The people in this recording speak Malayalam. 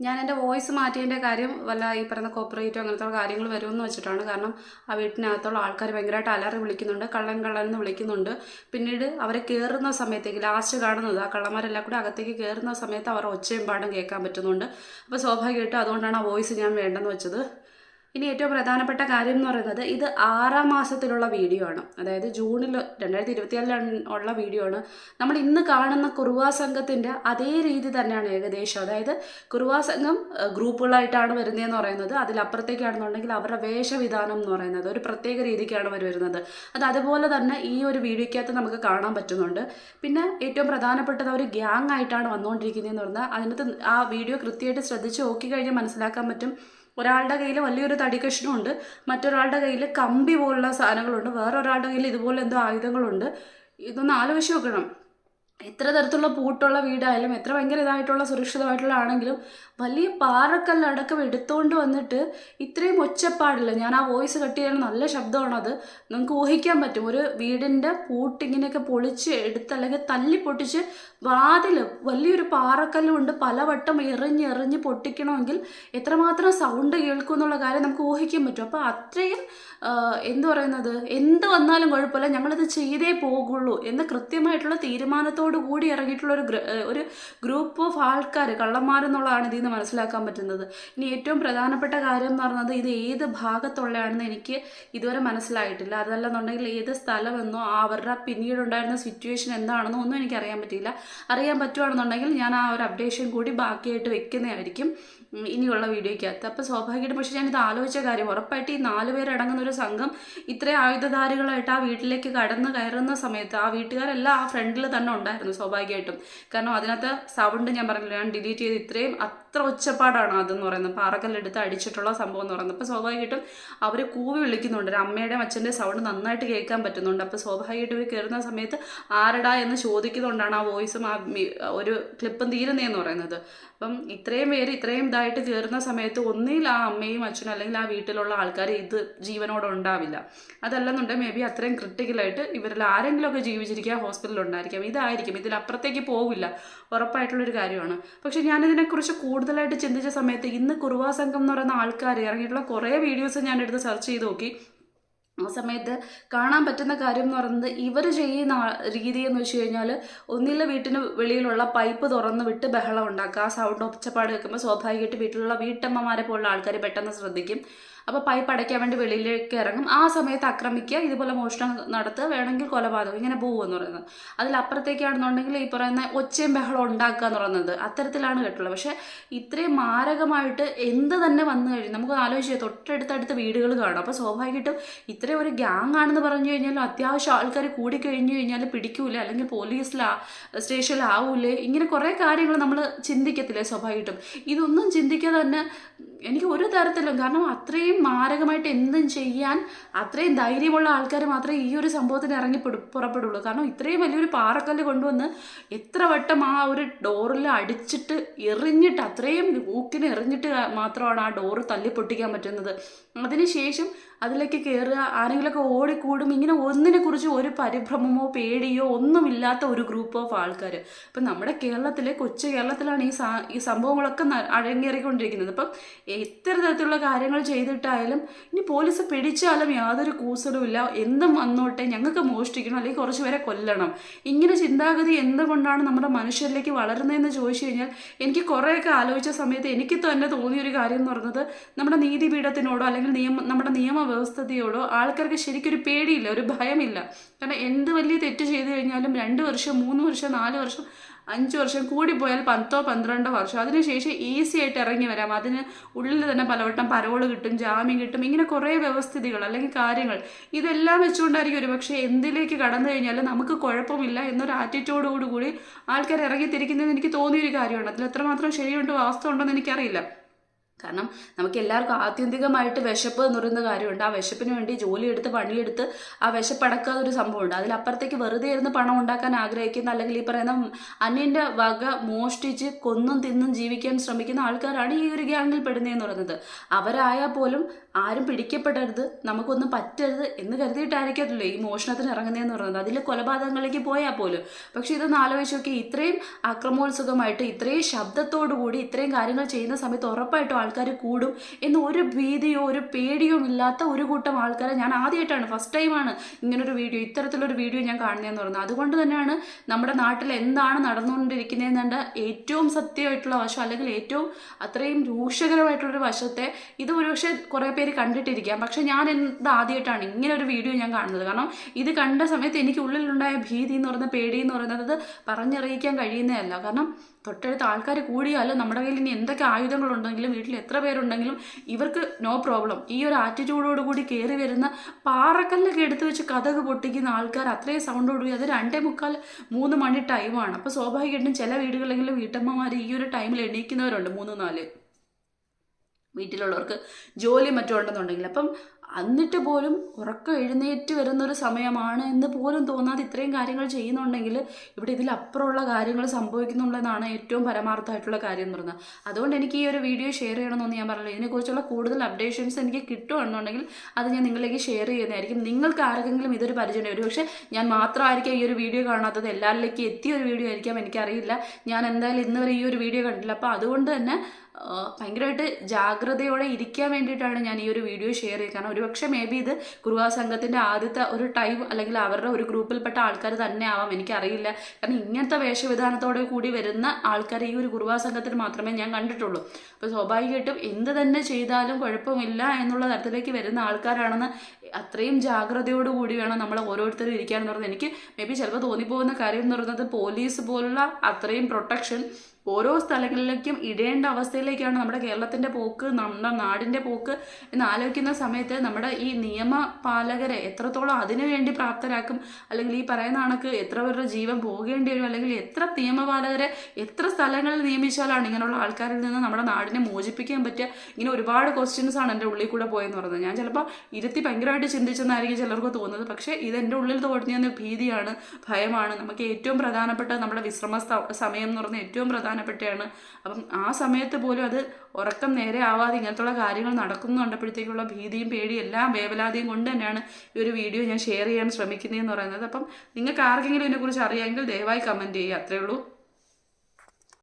ഞാൻ എൻ്റെ വോയിസ് മാറ്റിയതിൻ്റെ കാര്യം വല്ല ഈ പറയുന്ന കോപ്പറേറ്റോ അങ്ങനത്തെ കാര്യങ്ങൾ വരുമെന്ന് വെച്ചിട്ടാണ്. കാരണം ആ വീട്ടിനകത്തുള്ള ആൾക്കാർ ഭയങ്കരമായിട്ട് അലറി വിളിക്കുന്നുണ്ട്, കള്ളൻ കള്ളൻ എന്ന് വിളിക്കുന്നുണ്ട്. പിന്നീട് അവരെ കയറുന്ന സമയത്തേക്ക് ലാസ്റ്റ് കാണുന്നത് ആ കള്ളന്മാരെല്ലാം കൂടി അകത്തേക്ക് കയറുന്ന സമയത്ത് അവർ ഒച്ചയും പാടും കേൾക്കാൻ പറ്റുന്നുണ്ട്. അപ്പോൾ സ്വാഭാവികമായിട്ടും അതുകൊണ്ടാണ് ആ വോയിസ് ഞാൻ വേണ്ടെന്ന് വെച്ചത്. ഇനി ഏറ്റവും പ്രധാനപ്പെട്ട കാര്യം എന്ന് പറയുന്നത്, ഇത് 6ാം മാസത്തിലുള്ള വീഡിയോ ആണ്. അതായത് ജൂണിൽ 2024 ഉള്ള വീഡിയോ ആണ്. നമ്മൾ ഇന്ന് കാണുന്ന കുറുവാ സംഘത്തിൻ്റെ അതേ രീതി തന്നെയാണ് ഏകദേശം. അതായത് കുറുവാ സംഘം ഗ്രൂപ്പുകളായിട്ടാണ് വരുന്നതെന്ന് പറയുന്നത്. അതിലപ്പുറത്തേക്കാണെന്നുണ്ടെങ്കിൽ അവരുടെ വേഷവിധാനം എന്ന് പറയുന്നത് ഒരു പ്രത്യേക രീതിക്കാണ് അവർ വരുന്നത്. അത് അതുപോലെ തന്നെ ഈ ഒരു വീഡിയോയ്ക്കകത്ത് നമുക്ക് കാണാൻ പറ്റുന്നുണ്ട്. പിന്നെ ഏറ്റവും പ്രധാനപ്പെട്ടത് ഒരു ഗ്യാങ് ആയിട്ടാണ് വന്നുകൊണ്ടിരിക്കുന്നതെന്ന് പറഞ്ഞാൽ അതിനകത്ത് ആ വീഡിയോ കൃത്യമായിട്ട് ശ്രദ്ധിച്ച് നോക്കിക്കഴിഞ്ഞാൽ മനസ്സിലാക്കാൻ പറ്റും. ഒരാളുടെ കയ്യിൽ വലിയൊരു തടിക്കഷ്ണമുണ്ട്, മറ്റൊരാളുടെ കയ്യിൽ കമ്പി പോലുള്ള സാധനങ്ങളുണ്ട്, വേറൊരാളുടെ കയ്യിൽ ഇതുപോലെ എന്തോ ആയുധങ്ങളുണ്ട്. ഇതൊന്ന് ആലോചിച്ച് നോക്കണം. എത്ര തരത്തിലുള്ള പൂട്ടുള്ള വീടായാലും എത്ര ഭയങ്കര ഇതായിട്ടുള്ള സുരക്ഷിതമായിട്ടുള്ള ആണെങ്കിലും വലിയ പാറക്കല്ലടക്കം എടുത്തുകൊണ്ട് വന്നിട്ട് ഇത്രയും ഒച്ചപ്പാടില്ല. ഞാൻ ആ വോയിസ് കട്ട് ചെയ്യാൻ നല്ല ശബ്ദമാണത്. നിങ്ങൾക്ക് ഊഹിക്കാൻ പറ്റും, ഒരു വീടിൻ്റെ പൂട്ടിങ്ങനെയൊക്കെ പൊളിച്ച് എടുത്ത് അല്ലെങ്കിൽ തല്ലി പൊട്ടിച്ച് വാതിൽ വലിയൊരു പാറക്കല്ല് കൊണ്ട് പലവട്ടം എറിഞ്ഞ് പൊട്ടിക്കണമെങ്കിൽ എത്രമാത്രം സൗണ്ട് കേൾക്കും എന്നുള്ള കാര്യം നമുക്ക് ഊഹിക്കാൻ പറ്റും. അപ്പോൾ അത്രയും എന്തു പറയുന്നത്, എന്ത് വന്നാലും കുഴപ്പമില്ല, ഞങ്ങളിത് ചെയ്തേ പോകുള്ളൂ എന്ന് കൃത്യമായിട്ടുള്ള തീരുമാനത്തോടു കൂടി ഇറങ്ങിയിട്ടുള്ള ഒരു ഗ്രൂപ്പ് ഓഫ് ആൾക്കാർ, കള്ളന്മാരെന്നുള്ളതാണ് ഇതിൽ നിന്ന് മനസ്സിലാക്കാൻ പറ്റുന്നത്. ഇനി ഏറ്റവും പ്രധാനപ്പെട്ട കാര്യം എന്ന് പറയുന്നത്, ഇത് ഏത് ഭാഗത്തുള്ളതാണെന്ന് എനിക്ക് ഇതുവരെ മനസ്സിലായിട്ടില്ല. അതല്ലെന്നുണ്ടെങ്കിൽ ഏത് സ്ഥലമെന്നോ അവരുടെ പിന്നീടുണ്ടായിരുന്ന സിറ്റുവേഷൻ എന്താണെന്നോ ഒന്നും എനിക്ക് അറിയാൻ പറ്റിയില്ല. അറിയാൻ പറ്റുകയാണെന്നുണ്ടെങ്കിൽ ഞാൻ ആ ഒരു അപ്ഡേഷൻ കൂടി ബാക്കിയായിട്ട് വെക്കുന്നതായിരിക്കും ഇനിയുള്ള വീഡിയോയ്ക്കകത്ത്. അപ്പോൾ സ്വാഭാവികമായിട്ടും പക്ഷേ ഞാനിത് ആലോചിച്ച കാര്യം, ഉറപ്പായിട്ട് ഈ 4 പേരടങ്ങുന്ന ഒരു സംഘം ഇത്രയും ആയുധധാരികളായിട്ട് ആ വീട്ടിലേക്ക് കയറുന്ന സമയത്ത് ആ വീട്ടുകാരെല്ലാം ആ ഫ്രണ്ടിൽ തന്നെ ഉണ്ടായിരുന്നു സ്വാഭാവികമായിട്ടും. കാരണം അതിനകത്ത് സൗണ്ട് ഞാൻ പറഞ്ഞില്ല, ഞാൻ ഡിലീറ്റ് ചെയ്ത് ഇത്രയും അത്ര ഒച്ചപ്പാടാണ് അതെന്ന് പറയുന്നത്, പാറക്കല്ലെടുത്ത് അടിച്ചിട്ടുള്ള സംഭവം എന്ന് പറയുന്നത്. അപ്പോൾ സ്വാഭാവികമായിട്ടും അവർ കൂവി വിളിക്കുന്നുണ്ട്, ഒരു അമ്മയുടെയും അച്ഛൻ്റെ സൗണ്ട് നന്നായിട്ട് കേൾക്കാൻ പറ്റുന്നുണ്ട്. അപ്പോൾ സ്വാഭാവികമായിട്ടും ഇവർ കയറുന്ന സമയത്ത് ആരടാ എന്ന് ചോദിക്കുന്നതുകൊണ്ടാണ് ആ വോയിസും ആ ഒരു ക്ലിപ്പും തീരുന്നതെന്ന് പറയുന്നത്. അപ്പം ഇത്രയും പേര് ഇത്രയും ഇതായിട്ട് കയറുന്ന സമയത്ത് ഒന്നിൽ ആ അമ്മയും അച്ഛനും അല്ലെങ്കിൽ ആ വീട്ടിലുള്ള ആൾക്കാർ ഇത് ജീവനോടെ ഉണ്ടാവില്ല. അതല്ലെന്നുണ്ടെങ്കിൽ മേ ബി അത്രയും ക്രിട്ടിക്കലായിട്ട് ഇവരിൽ ആരെങ്കിലുമൊക്കെ ജീവിച്ചിരിക്കുക, ഹോസ്പിറ്റലിൽ ഉണ്ടായിരിക്കാം. ഇതായിരിക്കും, ഇതിലപ്പുറത്തേക്ക് പോവില്ല, ഉറപ്പായിട്ടുള്ളൊരു കാര്യമാണ്. പക്ഷെ ഞാനിതിനെക്കുറിച്ച് കൂടുതലായിട്ട് ചിന്തിച്ച സമയത്ത് ഇന്ന് കുറുവാ സംഘം എന്ന് പറയുന്ന ആൾക്കാർ ഇറങ്ങിയിട്ടുള്ള കുറേ വീഡിയോസ് ഞാനെടുത്ത് സെർച്ച് ചെയ്ത് നോക്കി. ആ സമയത്ത് കാണാൻ പറ്റുന്ന കാര്യം എന്ന് പറയുന്നത്, ഇവർ ചെയ്യുന്ന രീതി എന്ന് വെച്ച് കഴിഞ്ഞാൽ ഒന്നില്ല വീട്ടിന് വെളിയിലുള്ള പൈപ്പ് തുറന്ന് വിട്ട് ബഹളം ഉണ്ടാക്കുക. ആ സൗണ്ട് ഒച്ചപ്പാട് കേൾക്കുമ്പോൾ സ്വാഭാവികമായിട്ട് വീട്ടിലുള്ള വീട്ടമ്മമാരെ പോലുള്ള ആൾക്കാർ പെട്ടെന്ന് ശ്രദ്ധിക്കും. അപ്പോൾ പൈപ്പ് അടയ്ക്കാൻ വേണ്ടി വെളിയിലേക്ക് ഇറങ്ങും. ആ സമയത്ത് ആക്രമിക്കുക, ഇതുപോലെ മോഷണം നടത്തുക, വേണമെങ്കിൽ കൊലപാതകം, ഇങ്ങനെ പോകുമെന്ന് പറയുന്നത്. അതിലപ്പുറത്തേക്കാണെന്നുണ്ടെങ്കിൽ ഈ പറയുന്ന ഒച്ചയും ബഹളം ഉണ്ടാക്കുക എന്ന് പറയുന്നത് അത്തരത്തിലാണ് കേട്ടുള്ളത്. പക്ഷേ ഇത്രയും മാരകമായിട്ട് എന്ത് തന്നെ വന്നു കഴിഞ്ഞു നമുക്ക് ആലോചിച്ച് തൊട്ടടുത്തടുത്ത് വീടുകൾ കാണും. അപ്പോൾ സ്വാഭാവികമായിട്ടും ഇത്രയും ഒരു ഗ്യാങ് ആണെന്ന് പറഞ്ഞു കഴിഞ്ഞാൽ അത്യാവശ്യം ആൾക്കാർ കൂടിക്കഴിഞ്ഞു കഴിഞ്ഞാൽ പിടിക്കൂല, അല്ലെങ്കിൽ സ്റ്റേഷനിലാവൂലേ, ഇങ്ങനെ കുറേ കാര്യങ്ങൾ നമ്മൾ ചിന്തിക്കത്തില്ലേ സ്വാഭാവികമായിട്ടും. ഇതൊന്നും ചിന്തിക്കാതെ തന്നെ എനിക്ക് ഒരു തരത്തിലും, കാരണം അത്രയും മാരകമായിട്ട് എന്തും ചെയ്യാൻ അത്രയും ധൈര്യമുള്ള ആൾക്കാർ മാത്രമേ ഈ ഒരു സംഭവത്തിന് പുറപ്പെടുള്ളൂ. കാരണം ഇത്രയും വലിയൊരു പാറക്കല്ല് കൊണ്ടുവന്ന് എത്ര വട്ടം ആ ഒരു ഡോറിൽ അടിച്ചിട്ട് എറിഞ്ഞിട്ട്, അത്രയും ഊക്കിന് എറിഞ്ഞിട്ട് മാത്രമാണ് ആ ഡോറ് തല്ലി പൊട്ടിക്കാൻ പറ്റുന്നത്. അതിനുശേഷം അതിലേക്ക് കയറുക, ആരെങ്കിലുമൊക്കെ ഓടിക്കൂടും. ഇങ്ങനെ ഒന്നിനെക്കുറിച്ച് ഒരു പരിഭ്രമമോ പേടിയോ ഒന്നുമില്ലാത്ത ഒരു ഗ്രൂപ്പ് ഓഫ് ആൾക്കാർ. ഇപ്പം നമ്മുടെ കേരളത്തിലെ കൊച്ചു കേരളത്തിലാണ് ഈ സംഭവങ്ങളൊക്കെ അരങ്ങേറിക്കൊണ്ടിരിക്കുന്നത്. അപ്പം എത്ര തരത്തിലുള്ള കാര്യങ്ങൾ ചെയ്തിട്ടായാലും ഇനി പോലീസ് പിടിച്ചാലും യാതൊരു കൂസലുമില്ല, എന്തും വന്നോട്ടെ, ഞങ്ങൾക്ക് മോഷ്ടിക്കണം അല്ലെങ്കിൽ കുറച്ച് പേരെ കൊല്ലണം, ഇങ്ങനെ ചിന്താഗതി എന്തുകൊണ്ടാണ് നമ്മുടെ മനുഷ്യരിലേക്ക് വളരുന്നതെന്ന് ചോദിച്ചു കഴിഞ്ഞാൽ എനിക്ക് കുറേയൊക്കെ ആലോചിച്ച സമയത്ത് എനിക്ക് തന്നെ തോന്നിയൊരു കാര്യം എന്ന് പറയുന്നത്, നമ്മുടെ നീതിപീഠത്തിനോടോ അല്ലെങ്കിൽ നമ്മുടെ നിയമവ്യവസ്ഥയോടോ ആൾക്കാർക്ക് ശരിക്കൊരു പേടിയില്ല, ഒരു ഭയമില്ല. കാരണം എന്ത് വലിയ തെറ്റ് ചെയ്തു കഴിഞ്ഞാലും 2 വർഷം 3 വർഷം 4 വർഷം 5 വർഷം കൂടിപ്പോയാൽ 10-12 വർഷം, അതിനുശേഷം ഈസി ആയിട്ട് ഇറങ്ങി വരാം. അതിന് ഉള്ളിൽ തന്നെ പലവട്ടം പരോള് കിട്ടും, ജാമ്യം കിട്ടും, ഇങ്ങനെ കുറേ വ്യവസ്ഥിതികൾ അല്ലെങ്കിൽ കാര്യങ്ങൾ ഇതെല്ലാം വെച്ചുകൊണ്ടായിരിക്കും ഒരു പക്ഷേ എന്തിലേക്ക് കടന്നു കഴിഞ്ഞാൽ നമുക്ക് കുഴപ്പമില്ല എന്നൊരു ആറ്റിറ്റ്യൂഡോടുകൂടി ആൾക്കാർ ഇറങ്ങിത്തിരിക്കുന്നതെന്ന് എനിക്ക് തോന്നിയൊരു കാര്യമാണ്. അതിൽ എത്രമാത്രം ശരിയുണ്ട് വാസ്തവം ഉണ്ടെന്ന് എനിക്കറിയില്ല. കാരണം നമുക്ക് എല്ലാവർക്കും ആത്യന്തികമായിട്ട് വിശപ്പ് എന്ന് പറയുന്ന കാര്യമുണ്ട്. ആ വിശപ്പിന് വേണ്ടി ജോലിയെടുത്ത് പണിയെടുത്ത് ആ വിശപ്പടക്കാതെ ഒരു സംഭവമുണ്ട്. അതിലപ്പുറത്തേക്ക് വെറുതെ ഇരുന്ന് പണം ഉണ്ടാക്കാൻ ആഗ്രഹിക്കുന്ന, അല്ലെങ്കിൽ ഈ പറയുന്ന അന്യൻ്റെ വക മോഷ്ടിച്ച് കൊന്നും തിന്നും ജീവിക്കാൻ ശ്രമിക്കുന്ന ആൾക്കാരാണ് ഈ ഒരു ഗ്യാങ്ങിൽ പെടുന്നതെന്ന് പറയുന്നത്. അവരായാൽ പോലും ആരും പിടിക്കപ്പെടരുത്, നമുക്കൊന്നും പറ്റരുത് എന്ന് കരുതിയിട്ടായിരിക്കത്തില്ലോ ഈ മോഷണത്തിന് ഇറങ്ങുന്നതെന്ന് പറയുന്നത്. അതിൽ കൊലപാതകങ്ങളിലേക്ക് പോയാൽ പോലും. പക്ഷെ ഇതൊന്ന് ആലോചിച്ച് നോക്കി, ഇത്രയും അക്രമോത്സുകമായിട്ട് ഇത്രയും ശബ്ദത്തോടു കൂടി ഇത്രയും കാര്യങ്ങൾ ചെയ്യുന്ന സമയത്ത് ഉറപ്പായിട്ടും ആൾക്കാർ കൂടും എന്ന് ഒരു ഭീതിയോ ഒരു പേടിയോ ഇല്ലാത്ത ഒരു കൂട്ടം ആൾക്കാരെ ഞാൻ ആദ്യമായിട്ടാണ്, ഫസ്റ്റ് ടൈമാണ് ഇങ്ങനൊരു വീഡിയോ, ഇത്തരത്തിലൊരു വീഡിയോ ഞാൻ കാണുന്നതെന്ന് പറയുന്നത്. അതുകൊണ്ട് തന്നെയാണ് നമ്മുടെ നാട്ടിൽ എന്താണ് നടന്നുകൊണ്ടിരിക്കുന്നതെന്നുണ്ട് ഏറ്റവും സത്യമായിട്ടുള്ള വശം, അല്ലെങ്കിൽ ഏറ്റവും അത്രയും രൂക്ഷകരമായിട്ടുള്ളൊരു വശത്തെ ഇത് ഒരുപക്ഷെ കുറേ പേര് കണ്ടിട്ടിരിക്കാം. പക്ഷെ ഞാൻ എന്ത് ആദ്യമായിട്ടാണ് ഇങ്ങനെ ഒരു വീഡിയോ ഞാൻ കാണുന്നത്. കാരണം ഇത് കണ്ട സമയത്ത് എനിക്ക് ഉള്ളിലുണ്ടായ ഭീതി എന്ന് പറയുന്ന പേടി എന്ന് പറയുന്നത് പറഞ്ഞറിയിക്കാൻ കഴിയുന്നതല്ല. കാരണം തൊട്ടടുത്ത് ആൾക്കാർ കൂടിയാലും നമ്മുടെ കയ്യിൽ ഇനി എന്തൊക്കെ ആയുധങ്ങളുണ്ടെങ്കിലും വീട്ടിൽ എത്ര പേരുണ്ടെങ്കിലും ഇവർക്ക് നോ പ്രോബ്ലം. ഈ ഒരു ആറ്റിറ്റ്യൂഡോട് കൂടി കയറി വരുന്ന പാറക്കല്ലൊക്കെ എടുത്തു വെച്ച് കഥക് പൊട്ടിക്കുന്ന ആൾക്കാർ അത്രയും സൗണ്ടോടുകൂടി, അത് 2:45 3 മണി ടൈമാണ്. അപ്പോൾ സ്വാഭാവികമായിട്ടും ചില വീടുകളിലെങ്കിലും വീട്ടമ്മമാർ ഈ ഒരു ടൈമിൽ എണീക്കുന്നവരുണ്ട്, 3 4 വീട്ടിലുള്ളവർക്ക് ജോലി മറ്റും ഉണ്ടെന്നുണ്ടെങ്കിൽ. അപ്പം എന്നിട്ട് പോലും ഉറക്കം എഴുന്നേറ്റ് വരുന്നൊരു സമയമാണ് എന്ന് പോലും തോന്നാതെ ഇത്രയും കാര്യങ്ങൾ ചെയ്യുന്നുണ്ടെങ്കിൽ ഇവിടെ ഇതിലപ്പുറമുള്ള കാര്യങ്ങൾ സംഭവിക്കുന്നുള്ളതാണ് ഏറ്റവും പരമാർത്ഥമായിട്ടുള്ള കാര്യം എന്ന് പറയുന്നത്. അതുകൊണ്ട് എനിക്ക് ഈ ഒരു വീഡിയോ ഷെയർ ചെയ്യണമെന്നൊന്നും ഞാൻ പറഞ്ഞില്ല. ഇതിനെക്കുറിച്ചുള്ള കൂടുതൽ അപ്ഡേഷൻസ് എനിക്ക് കിട്ടുകയാണെന്നുണ്ടെങ്കിൽ അത് ഞാൻ നിങ്ങളിലേക്ക് ഷെയർ ചെയ്യുന്നതായിരിക്കും. നിങ്ങൾക്ക് ആർക്കെങ്കിലും ഇതൊരു പരിചയം, ഒരുപക്ഷെ ഞാൻ മാത്രമായിരിക്കാം ഈ ഒരു വീഡിയോ കാണാത്തത്, എല്ലാവരിലേക്കും എത്തിയ ഒരു വീഡിയോ ആയിരിക്കാം, എനിക്കറിയില്ല. ഞാൻ എന്തായാലും ഇന്ന് വരെ ഈ ഒരു വീഡിയോ കണ്ടില്ല. അപ്പോൾ അതുകൊണ്ട് തന്നെ ഭയങ്കരമായിട്ട് ജാഗ്രതയോടെ ഇരിക്കാൻ വേണ്ടിയിട്ടാണ് ഞാൻ ഈ ഒരു വീഡിയോ ഷെയർ ചെയ്യുക. കാരണം ഒരുപക്ഷെ മേ ബി ഇത് കുറുവാ സംഘത്തിൻ്റെ ആദ്യത്തെ ഒരു ടൈം, അല്ലെങ്കിൽ അവരുടെ ഒരു ഗ്രൂപ്പിൽപ്പെട്ട ആൾക്കാർ തന്നെ ആവാം, എനിക്കറിയില്ല. കാരണം ഇങ്ങനത്തെ വേഷവിധാനത്തോടെ കൂടി വരുന്ന ആൾക്കാർ ഈ ഒരു കുറുവാ സംഘത്തിൽ മാത്രമേ ഞാൻ കണ്ടിട്ടുള്ളൂ. അപ്പോൾ സ്വാഭാവികമായിട്ടും എന്ത് തന്നെ ചെയ്താലും കുഴപ്പമില്ല എന്നുള്ള തരത്തിലേക്ക് വരുന്ന ആൾക്കാരാണെന്ന് അത്രയും ജാഗ്രതയോട് കൂടി വേണം നമ്മൾ ഓരോരുത്തരും ഇരിക്കാനെന്ന് പറയുന്നത്. എനിക്ക് മേ ബി ചിലപ്പോൾ തോന്നിപ്പോകുന്ന കാര്യം എന്ന് പറയുന്നത് പോലീസ് പോലുള്ള അത്രയും പ്രൊട്ടക്ഷൻ ഓരോ സ്ഥലങ്ങളിലേക്കും ഇടേണ്ട അവസ്ഥയിലേക്കാണ് നമ്മുടെ കേരളത്തിൻ്റെ പോക്ക്, നമ്മുടെ നാടിൻ്റെ പോക്ക് എന്ന് ആലോചിക്കുന്ന സമയത്ത് നമ്മുടെ ഈ നിയമപാലകരെ എത്രത്തോളം അതിനു വേണ്ടി പ്രാപ്തരാക്കും, അല്ലെങ്കിൽ ഈ പറയുന്ന കണക്ക് എത്ര പേരുടെ ജീവൻ പോകേണ്ടി വരും, അല്ലെങ്കിൽ എത്ര നിയമപാലകരെ എത്ര സ്ഥലങ്ങളിൽ നിയമിച്ചാലാണ് ഇങ്ങനെയുള്ള ആൾക്കാരിൽ നിന്ന് നമ്മുടെ നാടിനെ മോചിപ്പിക്കാൻ പറ്റുക. ഇങ്ങനെ ഒരുപാട് ക്വസ്റ്റ്യൻസ് ആണ് എൻ്റെ ഉള്ളിൽ കൂടെ പോയെന്ന് പറയുന്നത്. ഞാൻ ചിലപ്പോൾ ഇരുത്തി ഭയങ്കരമായിട്ട് ചിന്തിച്ചെന്നായിരിക്കും ചിലർക്ക് തോന്നുന്നത്. പക്ഷേ ഇതെൻ്റെ ഉള്ളിൽ തോന്നിയ ഭീതിയാണ്, ഭയമാണ്. നമുക്ക് ഏറ്റവും പ്രധാനപ്പെട്ട നമ്മുടെ വിശ്രമ സമയം എന്ന് പറയുന്നത് ഏറ്റവും പ്രധാനപ്പെട്ടാണ്. അപ്പം ആ സമയത്ത് പോലും അത് ഉറക്കം നേരെ ആവാതെ ഇങ്ങനത്തുള്ള കാര്യങ്ങൾ നടക്കുന്നു കണ്ടപ്പോഴത്തേക്കുള്ള ഭീതിയും പേടിയും എല്ലാം വേവലാതിയും കൊണ്ട് തന്നെയാണ് ഈ ഒരു വീഡിയോ ഞാൻ ഷെയർ ചെയ്യാൻ ശ്രമിക്കുന്നതെന്ന് പറയുന്നത്. അപ്പം നിങ്ങൾക്ക് ആർക്കെങ്കിലും ഇതിനെക്കുറിച്ച് അറിയാമെങ്കിൽ ദയവായി കമൻറ്റ് ചെയ്യുക. അത്രയേ ഉള്ളൂ.